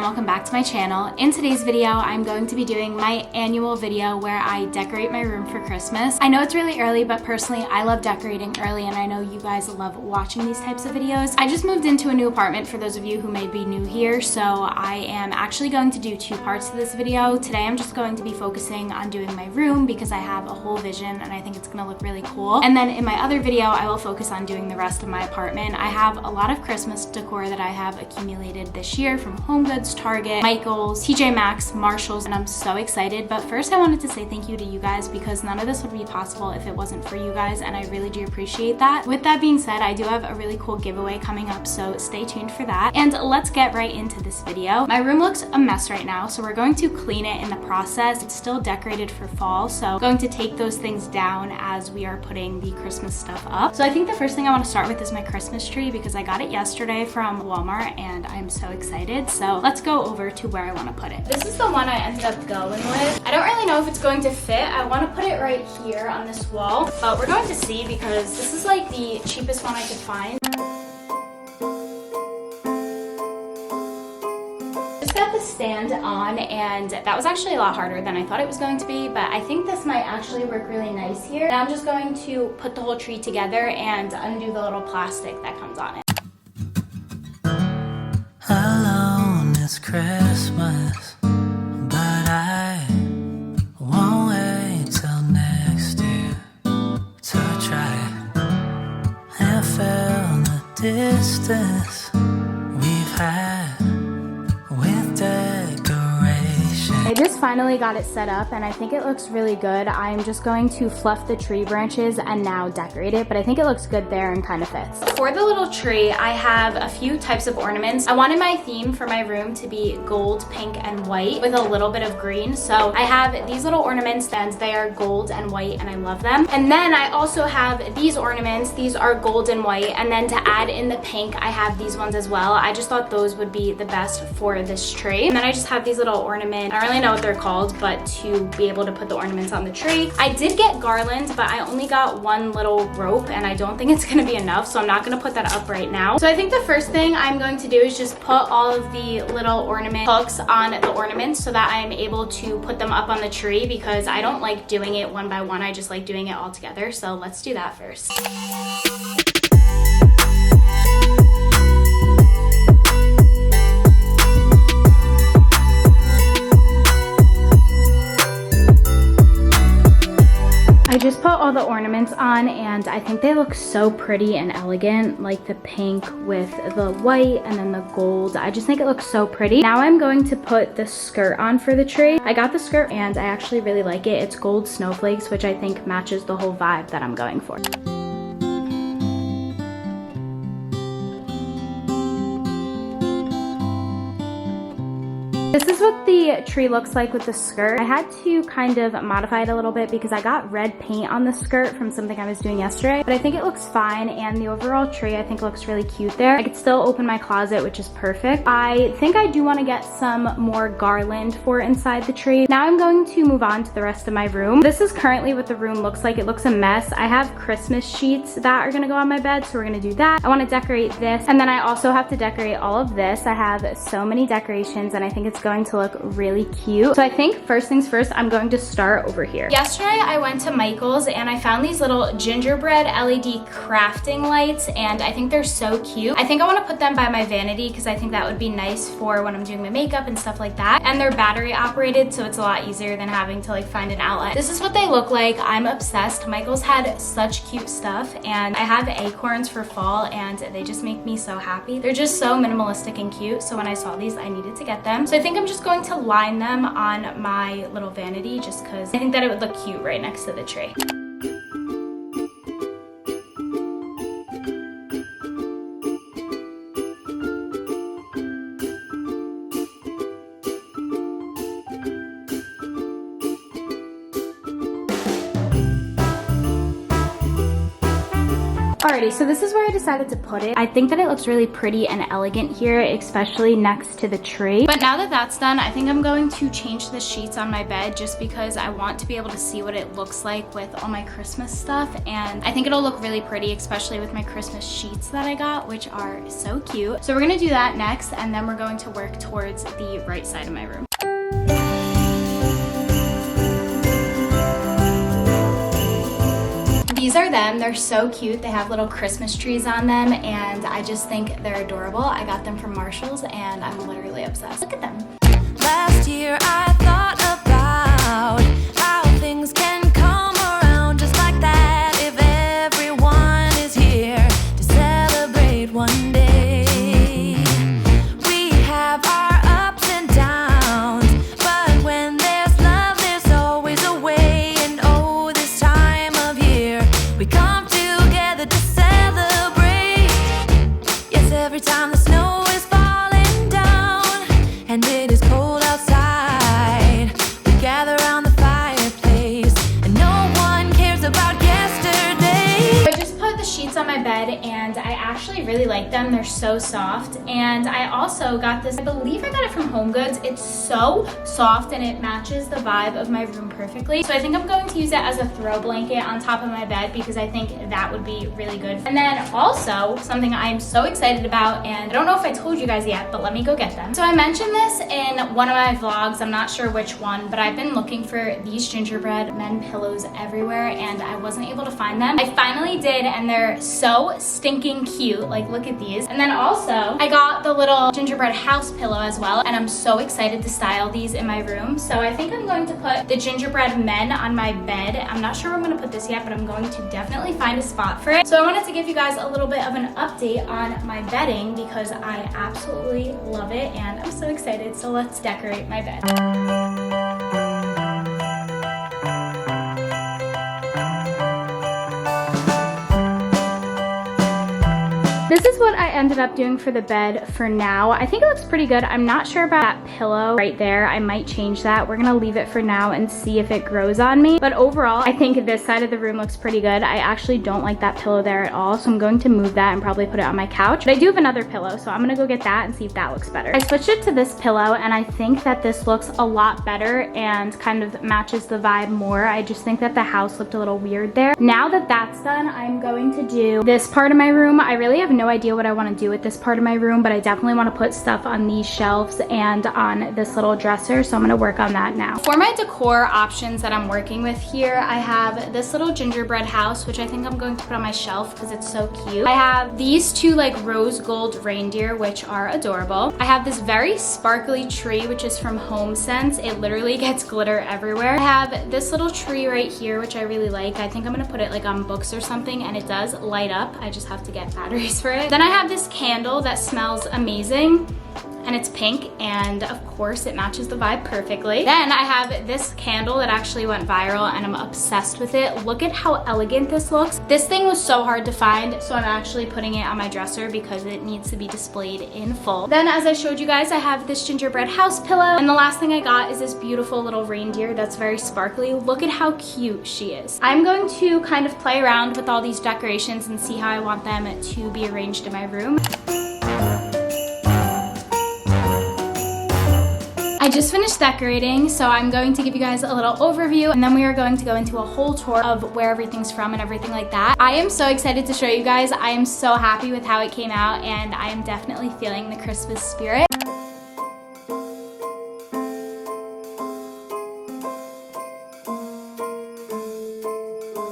welcome back to my channel. In today's video, I'm going to be doing my annual video where I decorate my room for Christmas. I know it's really early, but personally, I love decorating early and I know you guys love watching these types of videos. I just moved into a new apartment for those of you who may be new here, so I am actually going to do two parts to this video. Today, I'm just going to be focusing on doing my room because I have a whole vision and I think it's gonna look really cool. And then in my other video, I will focus on doing the rest of my apartment. I have a lot of Christmas decor that I have accumulated this year from HomeGoods, Target, Michael's, tjmaxx, Marshall's, and I'm so excited. But first I wanted to say thank you to you guys because none of this would be possible if it wasn't for you guys, and I really do appreciate that. With that being said, I do have a really cool giveaway coming up, so stay tuned for that. And let's get right into this video. My room looks a mess right now, so we're going to clean it in the process. It's still decorated for fall, so I'm going to take those things down as we are putting the Christmas stuff up. So I think the first thing I want to start with is my Christmas tree because I got it yesterday from Walmart and I'm so excited. So let's go over to where I want to put it. This is the one I ended up going with. I don't really know if it's going to fit. I want to put it right here on this wall, but we're going to see because this is like the cheapest one I could find. Just got the stand on and that was actually a lot harder than I thought it was going to be, but I think this might actually work really nice here. Now I'm just going to put the whole tree together and undo the little plastic that comes on it. Alone it's Christmas, but I won't wait till next year to try and fill the distance we've had with decoration. I just finally got it set up and I think it looks really good. I'm just going to fluff the tree branches and now decorate it, but I think it looks good there and kind of fits. For the little tree, I have a few types of ornaments. I wanted my theme for my room to be gold, pink, and white with a little bit of green. So I have these little ornaments and they are gold and white and I love them. And then I also have these ornaments. These are gold and white. And then to add in the pink, I have these ones as well. I just thought those would be the best for this tree. And then I just have these little ornaments. I don't really know what they're called, but to be able to put the ornaments on the tree. I did get garland, but I only got one little rope and I don't think it's gonna be enough, so I'm not gonna put that up right now. So I think the first thing I'm going to do is just put all of the little ornament hooks on the ornaments so that I'm able to put them up on the tree because I don't like doing it one by one. I just like doing it all together. So let's do that first. I just put all the ornaments on and I think they look so pretty and elegant, like the pink with the white and then the gold. I just think it looks so pretty. Now I'm going to put the skirt on for the tree. I got the skirt and I actually really like it. It's gold snowflakes, which I think matches the whole vibe that I'm going for. This is what the tree looks like with the skirt. I had to kind of modify it a little bit because I got red paint on the skirt from something I was doing yesterday, but I think it looks fine and the overall tree I think looks really cute there. I could still open my closet, which is perfect. I think I do want to get some more garland for inside the tree. Now I'm going to move on to the rest of my room. This is currently what the room looks like. It looks a mess. I have Christmas sheets that are gonna go on my bed, so we're gonna do that. I want to decorate this, and then I also have to decorate all of this. I have so many decorations and I think it's going to look really cute. So I think first things first, I'm going to start over here. Yesterday I went to Michael's and I found these little gingerbread LED crafting lights and I think they're so cute. I think I want to put them by my vanity because I think that would be nice for when I'm doing my makeup and stuff like that. And they're battery operated, so it's a lot easier than having to like find an outlet. This is what they look like. I'm obsessed. Michael's had such cute stuff and I have acorns for fall and they just make me so happy. They're just so minimalistic and cute, so when I saw these I needed to get them. So I think I'm just going to line them on my little vanity just because I think that it would look cute right next to the tree. Alrighty, so this is where I decided to put it. I think that it looks really pretty and elegant here, especially next to the tree. But now that that's done, I think I'm going to change the sheets on my bed just because I want to be able to see what it looks like with all my Christmas stuff. And I think it'll look really pretty, especially with my Christmas sheets that I got, which are so cute. So we're gonna do that next, and then we're going to work towards the right side of my room. These are them. They're so cute. They have little Christmas trees on them, and I just think they're adorable. I got them from Marshall's, and I'm literally obsessed. Look at them. Last year I thought about how things can come around just like that if everyone is here to celebrate one day. We have our ups and downs, but when there's love, there's always a way. And oh, this time of year we come together to celebrate. Yes, every time the snow is falling down and it is cold outside, we gather around the fireplace and no one cares about yesterday. I just put the sheets on my bed, and I actually really like them. They're so soft. And I also got this, I believe I got it from HomeGoods. It's so soft and it matches the vibe of my room perfectly. So I think I'm going to use it as a throw blanket on top of my bed because I think that would be really good. And then also something I'm so excited about, and I don't know if I told you guys yet, but let me go get them. So I mentioned this in one of my vlogs, I'm not sure which one, but I've been looking for these gingerbread men pillows everywhere and I wasn't able to find them. I finally did, and they're so stinking cute. Like, look at these. And then also I got the little gingerbread house pillow as well, and I'm so excited to style these in my room. So I think I'm going to put the gingerbread men on my bed. I'm not sure where I'm going to put this yet, but I'm going to definitely find a spot for it. So I wanted to give you guys a little bit of an update on my bedding because I absolutely love it and I'm so excited. So let's decorate my bed. This is what I ended up doing for the bed for now. I think it looks pretty good. I'm not sure about that pillow right there. I might change that. We're gonna leave it for now and see if it grows on me. But overall, I think this side of the room looks pretty good. I actually don't like that pillow there at all, so I'm going to move that and probably put it on my couch. But I do have another pillow, so I'm gonna go get that and see if that looks better. I switched it to this pillow, and I think that this looks a lot better and kind of matches the vibe more. I just think that the house looked a little weird there. Now that that's done, I'm going to do this part of my room. I really have no idea what I want to do with this part of my room, but I definitely want to put stuff on these shelves and on this little dresser, so I'm going to work on that now. For my decor options that I'm working with here, I have this little gingerbread house, which I think I'm going to put on my shelf because it's so cute. I have these two like rose gold reindeer, which are adorable. I have this very sparkly tree, which is from HomeSense. It literally gets glitter everywhere. I have this little tree right here, which I really like. I think I'm going to put it like on books or something, and it does light up. I just have to get batteries for it. Then I have this candle that smells amazing, and it's pink, and of course it matches the vibe perfectly. Then I have this candle that actually went viral and I'm obsessed with it. Look at how elegant this looks. This thing was so hard to find, so I'm actually putting it on my dresser because it needs to be displayed in full. Then, as I showed you guys, I have this gingerbread house pillow, and the last thing I got is this beautiful little reindeer that's very sparkly. Look at how cute she is. I'm going to kind of play around with all these decorations and see how I want them to be arranged in my room. I just finished decorating, so I'm going to give you guys a little overview, and then we are going to go into a whole tour of where everything's from and everything like that. I am so excited to show you guys. I am so happy with how it came out, and I am definitely feeling the Christmas spirit.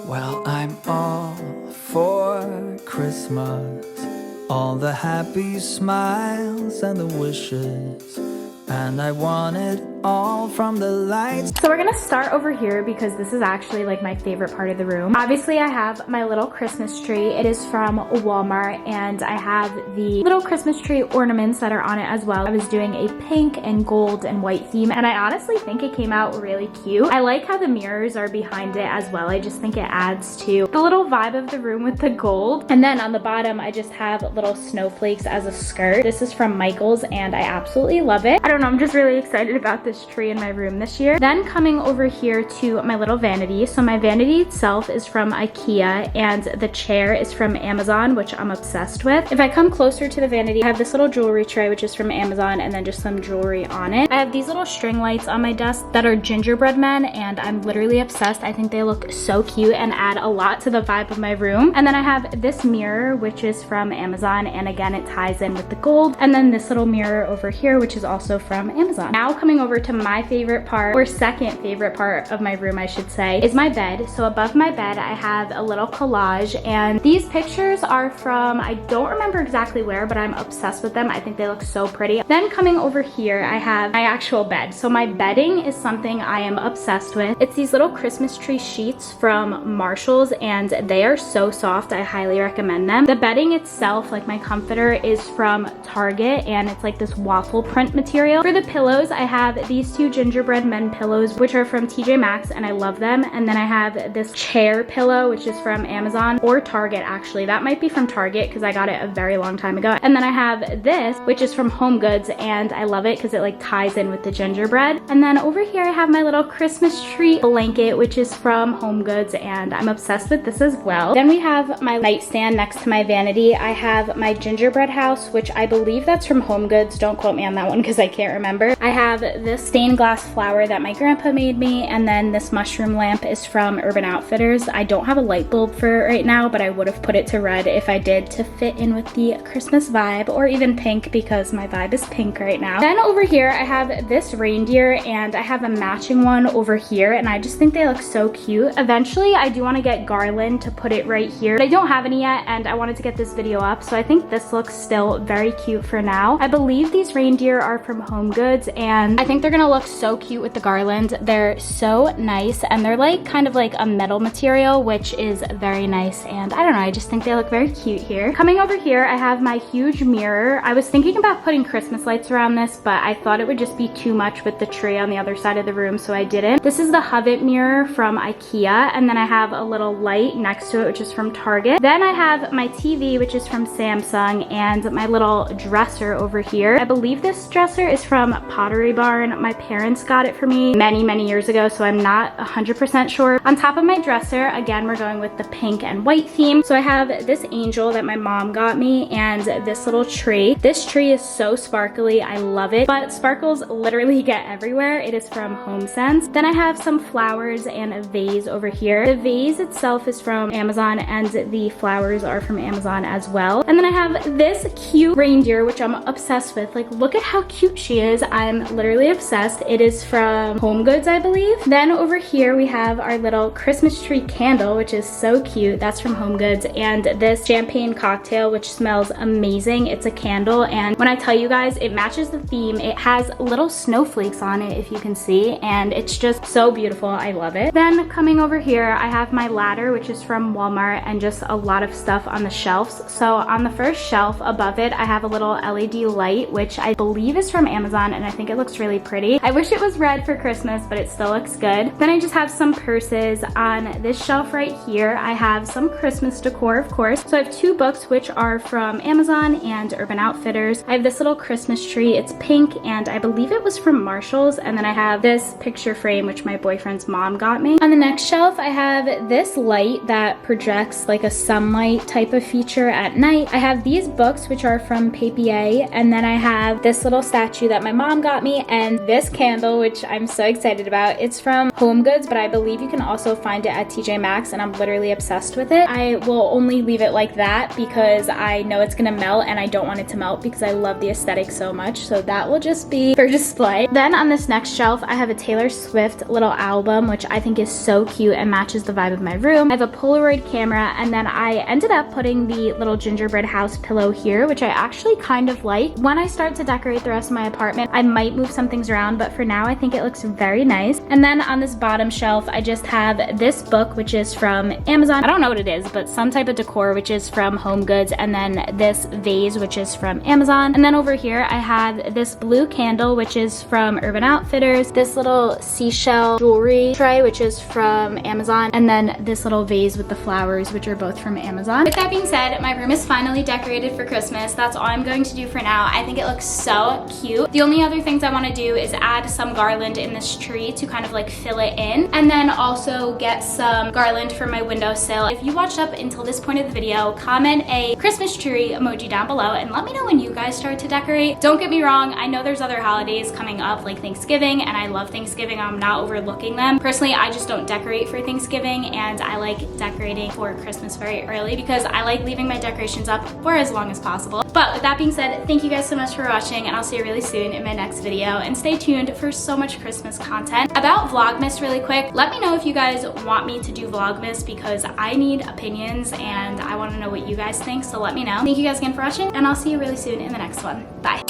Well, I'm all for Christmas, all the happy smiles and the wishes, and I want it all from the lights. So we're gonna start over here because this is actually like my favorite part of the room. Obviously I have my little Christmas tree. It is from Walmart, and I have the little Christmas tree ornaments that are on it as well. I was doing a pink and gold and white theme, and I honestly think it came out really cute. I like how the mirrors are behind it as well. I just think it adds to the little vibe of the room with the gold. And then on the bottom I just have little snowflakes as a skirt. This is from Michael's and I absolutely love it. I don't know, I'm just really excited about this this tree in my room this year. Then coming over here to my little vanity. So my vanity itself is from IKEA and the chair is from Amazon, which I'm obsessed with. If I come closer to the vanity, I have this little jewelry tray, which is from Amazon, and then just some jewelry on it. I have these little string lights on my desk that are gingerbread men, and I'm literally obsessed. I think they look so cute and add a lot to the vibe of my room. And then I have this mirror, which is from Amazon, and again, it ties in with the gold. And then this little mirror over here, which is also from Amazon. Now coming over to my favorite part, or second favorite part of my room, I should say, is my bed. So above my bed, I have a little collage, and these pictures are from, I don't remember exactly where, but I'm obsessed with them. I think they look so pretty. Then coming over here, I have my actual bed. So my bedding is something I am obsessed with. It's these little Christmas tree sheets from Marshall's, and they are so soft. I highly recommend them. The bedding itself, like my comforter, is from Target, and it's like this waffle print material. For the pillows, I have these two gingerbread men pillows, which are from tjmaxx, and I love them. And then I have this chair pillow, which is from Amazon or Target, actually. That might be from Target because I got it a very long time ago. And then I have this, which is from HomeGoods, and I love it because it like ties in with the gingerbread. And then over here, I have my little Christmas tree blanket, which is from HomeGoods, and I'm obsessed with this as well. Then we have my nightstand next to my vanity. I have my gingerbread house, which I believe that's from HomeGoods. Don't quote me on that one because I can't remember. I have this stained glass flower that my grandpa made me, and then this mushroom lamp is from Urban Outfitters. I don't have a light bulb for it right now, but I would have put it to red if I did to fit in with the Christmas vibe, or even pink because my vibe is pink right now. Then over here, I have this reindeer, and I have a matching one over here, and I just think they look so cute. Eventually, I do want to get garland to put it right here, but I don't have any yet, and I wanted to get this video up, so I think this looks still very cute for now. I believe these reindeer are from HomeGoods, and I think they're gonna look so cute with the garland. They're so nice, and they're like kind of like a metal material, which is very nice, and I don't know, I just think they look very cute here. Coming over here, I have my huge mirror. I was thinking about putting Christmas lights around this, but I thought it would just be too much with the tree on the other side of the room, so I didn't. This is the Hovet mirror from IKEA, and then I have a little light next to it, which is from Target. Then I have my TV, which is from Samsung, and my little dresser over here. I believe this dresser is from Pottery Barn. My parents got it for me many years ago, so I'm not 100% sure. On top of my dresser, again, we're going with the pink and white theme. So I have this angel that my mom got me, and this little tree. This tree is so sparkly. I love it, but sparkles literally get everywhere. It is from HomeSense. Then I have some flowers and a vase over here. The vase itself is from Amazon, and the flowers are from Amazon as well. And then I have this cute reindeer, which I'm obsessed with. Like, look at how cute she is. I'm literally obsessed. It is from HomeGoods, I believe. Then over here, we have our little Christmas tree candle, which is so cute. That's from HomeGoods. And this champagne cocktail, which smells amazing. It's a candle, and when I tell you guys, it matches the theme. It has little snowflakes on it, if you can see, and it's just so beautiful. I love it. Then coming over here, I have my ladder, which is from Walmart, and just a lot of stuff on the shelves. So on the first shelf above it, I have a little LED light, which I believe is from Amazon, and I think it looks really pretty. I wish it was red for Christmas, but it still looks good. Then I just have some purses. On this shelf right here, I have some Christmas decor, of course. So I have two books, which are from Amazon and Urban Outfitters. I have this little Christmas tree. It's pink, and I believe it was from Marshall's. And then I have this picture frame, which my boyfriend's mom got me. On the next shelf, I have this light that projects like a sunlight type of feature at night. I have these books, which are from Papier, and then I have this little statue that my mom got me, and this candle, which I'm so excited about. It's from HomeGoods, but I believe you can also find it at TJMaxx, and I'm literally obsessed with it. I will only leave it like that because I know it's gonna melt, and I don't want it to melt because I love the aesthetic so much, so that will just be for display. Then on this next shelf, I have a Taylor Swift little album, which I think is so cute and matches the vibe of my room. I have a Polaroid camera, and then I ended up putting the little gingerbread house pillow here, which I actually kind of like. When I start to decorate the rest of my apartment, I might move some things around, but for now, I think it looks very nice. And then on this bottom shelf, I just have this book, which is from Amazon. I don't know what it is, but some type of decor, which is from HomeGoods, and then this vase, which is from Amazon. And then over here, I have this blue candle, which is from Urban Outfitters, this little seashell jewelry tray, which is from Amazon, and then this little vase with the flowers, which are both from Amazon. With that being said, my room is finally decorated for Christmas. That's all I'm going to do for now. I think it looks so cute. The only other things I want to do is add some garland in this tree to kind of like fill it in, and then also get some garland for my windowsill. If you watched up until this point of the video, comment a Christmas tree emoji down below and let me know when you guys start to decorate. Don't get me wrong, I know there's other holidays coming up like Thanksgiving, and I love Thanksgiving. I'm not overlooking them. Personally, I just don't decorate for Thanksgiving, and I like decorating for Christmas very early because I like leaving my decorations up for as long as possible. But with that being said, thank you guys so much for watching, and I'll see you really soon in my next video. And stay tuned for so much Christmas content. About Vlogmas really quick, let me know if you guys want me to do Vlogmas because I need opinions and I want to know what you guys think, so let me know. Thank you guys again for watching, and I'll see you really soon in the next one. Bye.